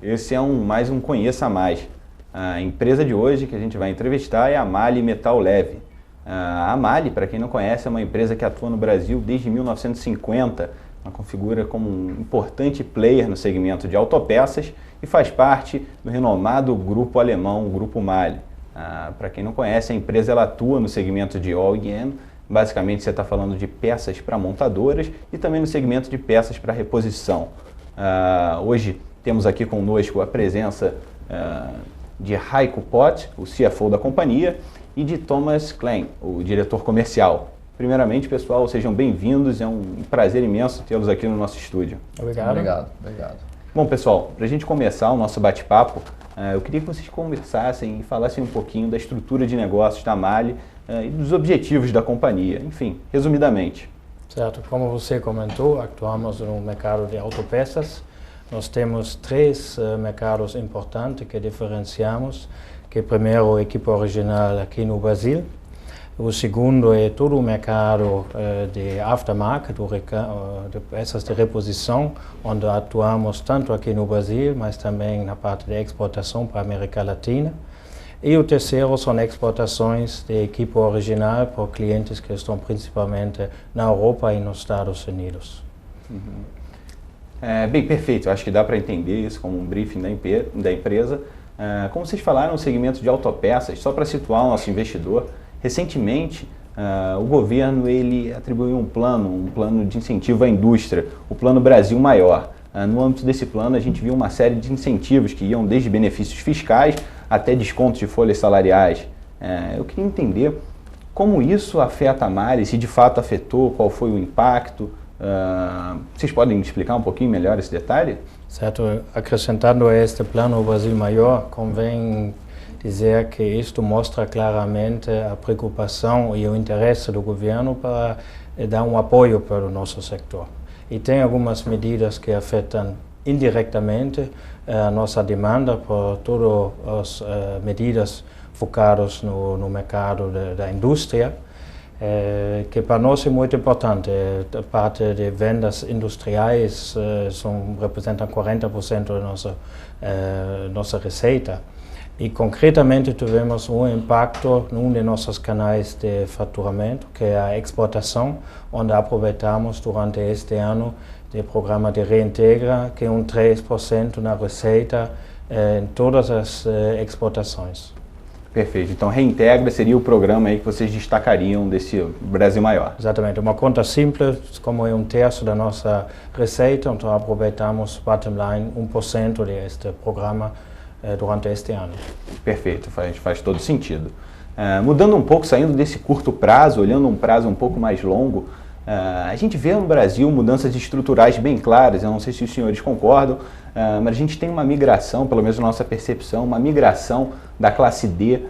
Esse é mais um Conheça Mais. A empresa de hoje que a gente vai entrevistar é a MAHLE Metal Leve. A MAHLE, para quem não conhece, é uma empresa que atua no Brasil desde 1950, ela configura como um importante player no segmento de autopeças e faz parte do renomado grupo alemão, o Grupo MAHLE. Para quem não conhece, a empresa ela atua no segmento de OEM, basicamente você está falando de peças para montadoras e também no segmento de peças para reposição. Hoje temos aqui conosco a presença de Heiko Pott, o CFO da companhia, e de Thomas Klein, o diretor comercial. Primeiramente, pessoal, sejam bem-vindos, é um prazer imenso tê-los aqui no nosso estúdio. Obrigado. Bom, pessoal, para a gente começar o nosso bate-papo, eu queria que vocês conversassem e falassem um pouquinho da estrutura de negócios da MAHLE e dos objetivos da companhia, enfim, resumidamente. Certo, como você comentou, atuamos no mercado de autopeças. Nós temos três mercados importantes que diferenciamos, que é primeiro o equipo original aqui no Brasil, o segundo é todo o mercado de aftermarket, de peças de reposição, onde atuamos tanto aqui no Brasil, mas também na parte de exportação para a América Latina. E o terceiro são exportações de equipo original para clientes que estão principalmente na Europa e nos Estados Unidos. Bem, perfeito. Eu acho que dá para entender isso como um briefing da empresa. Como vocês falaram, no segmento de autopeças, só para situar o nosso investidor, recentemente o governo ele atribuiu um plano de incentivo à indústria, o Plano Brasil Maior. No âmbito desse plano, a gente viu uma série de incentivos que iam desde benefícios fiscais até descontos de folhas salariais. Eu queria entender como isso afeta a MAHLE, se de fato afetou, qual foi o impacto. Vocês podem me explicar um pouquinho melhor esse detalhe? Certo, acrescentando a este Plano Brasil Maior, convém dizer que isto mostra claramente a preocupação e o interesse do governo para dar um apoio para o nosso setor. E tem algumas medidas que afetam indiretamente a nossa demanda por todas as medidas focadas no mercado da indústria, que para nós é muito importante. A parte de vendas industriais representam 40% da nossa receita. E concretamente tivemos um impacto num de nossos canais de faturamento, que é a exportação, onde aproveitamos durante este ano o programa de Reintegra, que é 3% na receita em todas as exportações. Perfeito. Então, Reintegra seria o programa aí que vocês destacariam desse Brasil Maior. Exatamente. Uma conta simples, como é 1/3 da nossa receita, então aproveitamos, bottom line, 1% deste programa durante este ano. Perfeito, faz todo sentido. Mudando um pouco, saindo desse curto prazo, olhando um prazo um pouco mais longo, a gente vê no Brasil mudanças estruturais bem claras, eu não sei se os senhores concordam, mas a gente tem uma migração, pelo menos na nossa percepção, uma migração da classe D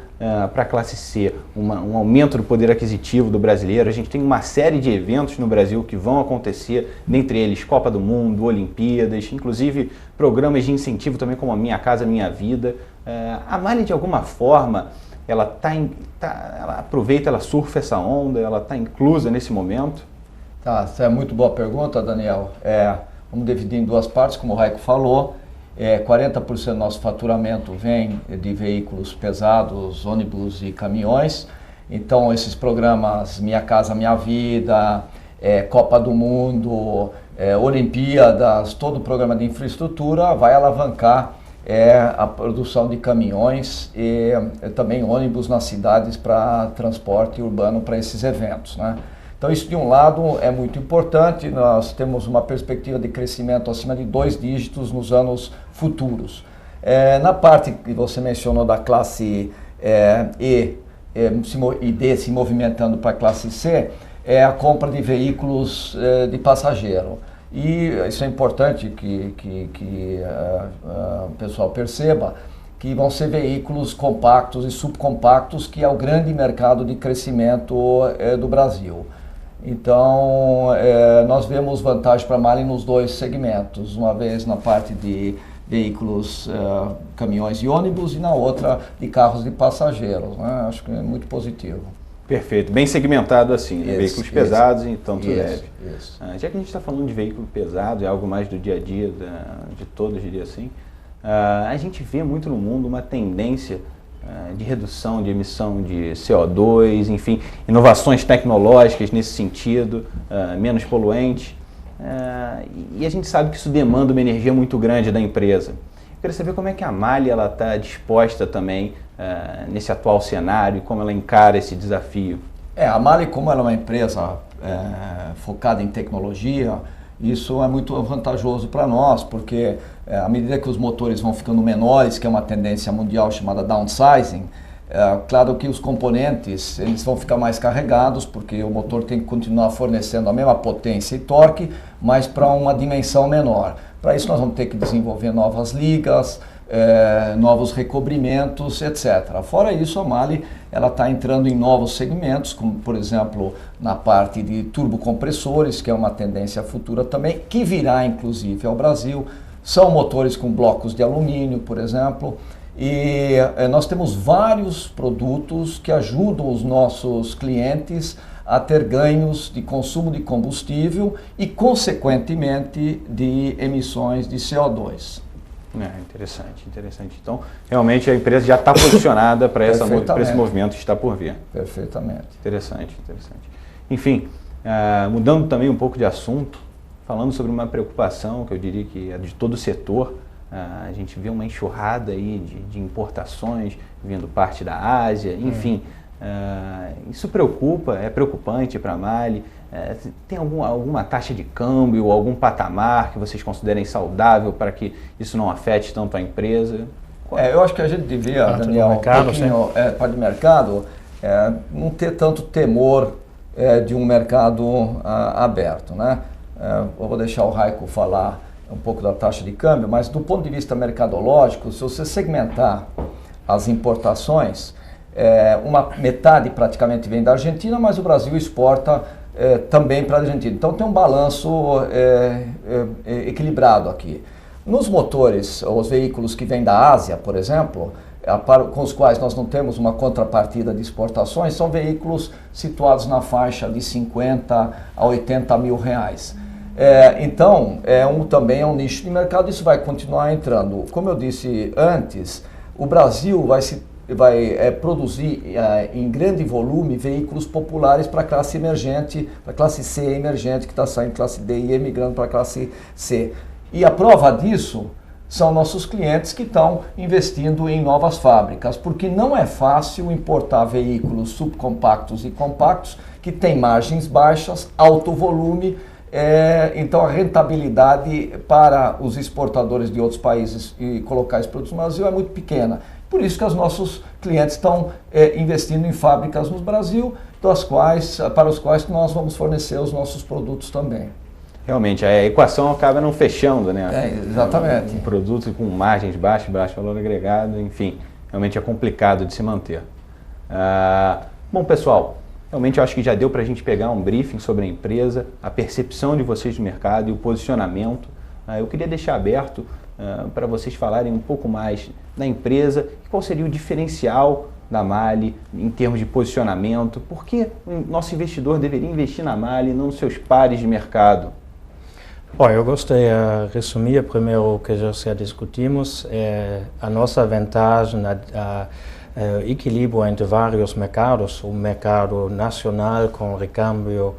para a classe C, um aumento do poder aquisitivo do brasileiro. A gente tem uma série de eventos no Brasil que vão acontecer, dentre eles Copa do Mundo, Olimpíadas, inclusive programas de incentivo também como a Minha Casa Minha Vida. A MAHLE, de alguma forma, ela aproveita, ela surfa essa onda, ela está inclusa nesse momento? Tá, essa é muito boa pergunta, Daniel. Vamos dividir em duas partes, como o Raico falou. 40% do nosso faturamento vem de veículos pesados, ônibus e caminhões. Então, esses programas Minha Casa Minha Vida, Copa do Mundo, Olimpíadas, todo o programa de infraestrutura vai alavancar a produção de caminhões e também ônibus nas cidades para transporte urbano para esses eventos, né? Então, isso de um lado é muito importante. Nós temos uma perspectiva de crescimento acima de 2 dígitos nos anos futuros. Na parte que você mencionou da classe E e D se movimentando para a classe C, é a compra de veículos de passageiro. E isso é importante que o pessoal perceba, que vão ser veículos compactos e subcompactos, que é o grande mercado de crescimento do Brasil. Então, nós vemos vantagem para a MAHLE nos dois segmentos, uma vez na parte de veículos, caminhões e ônibus, e na outra de carros de passageiros, né? Acho que é muito positivo. Perfeito, bem segmentado assim, né? Veículos pesados e tanto leve. Isso. Já que a gente está falando de veículo pesado, é algo mais do dia a dia de todos, diria assim, A gente vê muito no mundo uma tendência de redução de emissão de CO2, enfim, inovações tecnológicas nesse sentido, menos poluentes. E a gente sabe que isso demanda uma energia muito grande da empresa. Eu queria saber como é que a MAHLE está disposta também nesse atual cenário e como ela encara esse desafio. A MAHLE, como ela é uma empresa focada em tecnologia, isso é muito vantajoso para nós, porque à medida que os motores vão ficando menores, que é uma tendência mundial chamada downsizing, claro que os componentes eles vão ficar mais carregados, porque o motor tem que continuar fornecendo a mesma potência e torque, mas para uma dimensão menor. Para isso nós vamos ter que desenvolver novas ligas, novos recobrimentos, etc. Fora isso, a MAHLE está entrando em novos segmentos, como por exemplo na parte de turbocompressores, que é uma tendência futura também, que virá inclusive ao Brasil. São motores com blocos de alumínio, por exemplo, e nós temos vários produtos que ajudam os nossos clientes a ter ganhos de consumo de combustível e, consequentemente, de emissões de CO2. Interessante, interessante. Então, realmente a empresa já está posicionada para esse movimento que está por vir. Perfeitamente. Interessante, interessante. Enfim, mudando também um pouco de assunto, falando sobre uma preocupação que eu diria que é de todo o setor, a gente vê uma enxurrada aí de importações vindo parte da Ásia, enfim, isso preocupa, é preocupante para a MAHLE. Tem alguma taxa de câmbio, algum patamar que vocês considerem saudável para que isso não afete tanto a empresa? Eu acho que a gente devia, Daniel, mercado, parte de mercado, não ter tanto temor de um mercado aberto, né? Eu vou deixar o Raico falar um pouco da taxa de câmbio, mas do ponto de vista mercadológico, se você segmentar as importações, uma metade praticamente vem da Argentina, mas o Brasil exporta também para a Argentina. Então tem um balanço equilibrado aqui. Nos motores, os veículos que vêm da Ásia, por exemplo, com os quais nós não temos uma contrapartida de exportações, são veículos situados na faixa de 50 a 80 mil reais. Então, também é um nicho de mercado, isso vai continuar entrando. Como eu disse antes, o Brasil vai produzir em grande volume veículos populares para a classe emergente, para a classe C emergente, que está saindo classe D e migrando para a classe C. E a prova disso são nossos clientes que estão investindo em novas fábricas, porque não é fácil importar veículos subcompactos e compactos que têm margens baixas, alto volume. Então a rentabilidade para os exportadores de outros países e colocar esses produtos no Brasil é muito pequena. Por isso que os nossos clientes estão investindo em fábricas no Brasil, para os quais nós vamos fornecer os nossos produtos também. Realmente, a equação acaba não fechando, né? Exatamente. Um produto com margens baixas, baixo valor agregado, enfim, realmente é complicado de se manter. Bom, pessoal, realmente eu acho que já deu para a gente pegar um briefing sobre a empresa, a percepção de vocês do mercado e o posicionamento. Eu queria deixar aberto para vocês falarem um pouco mais da empresa e qual seria o diferencial da MAHLE em termos de posicionamento. Por que o nosso investidor deveria investir na MAHLE e não nos seus pares de mercado? Bom, eu gostaria de resumir primeiro o que já discutimos, a nossa vantagem, o equilíbrio entre vários mercados, o mercado nacional com recâmbio,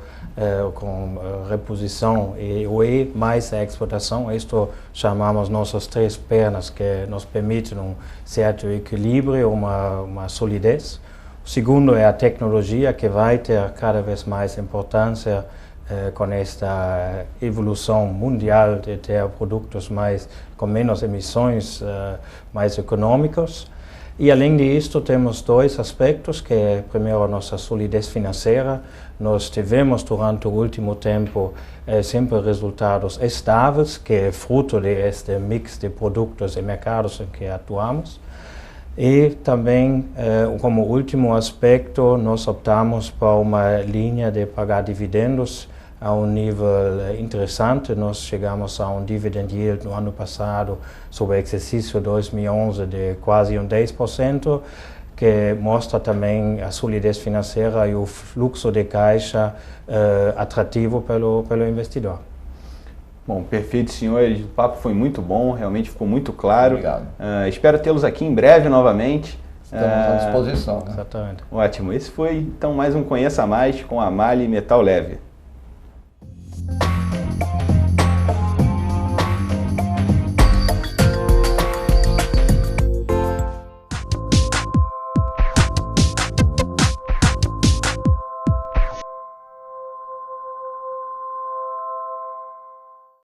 com reposição e mais a exportação. Isto chamamos nossas três pernas que nos permitem um certo equilíbrio, uma solidez. O segundo é a tecnologia, que vai ter cada vez mais importância com esta evolução mundial de ter produtos com menos emissões, mais econômicos. E além disso, temos dois aspectos, que é primeiro a nossa solidez financeira. Nós tivemos durante o último tempo sempre resultados estáveis, que é fruto deste mix de produtos e mercados em que atuamos. E também, como último aspecto, nós optamos por uma linha de pagar dividendos a um nível interessante. Nós chegamos a um dividend yield no ano passado, sobre o exercício 2011, de quase 10%, que mostra também a solidez financeira e o fluxo de caixa atrativo pelo investidor. Bom, perfeito, senhores. O papo foi muito bom, realmente ficou muito claro. Obrigado. Espero tê-los aqui em breve novamente. Estamos à disposição. Né? Exatamente. Ótimo. Esse foi, então, mais um Conheça Mais com a MAHLE Metal Leve.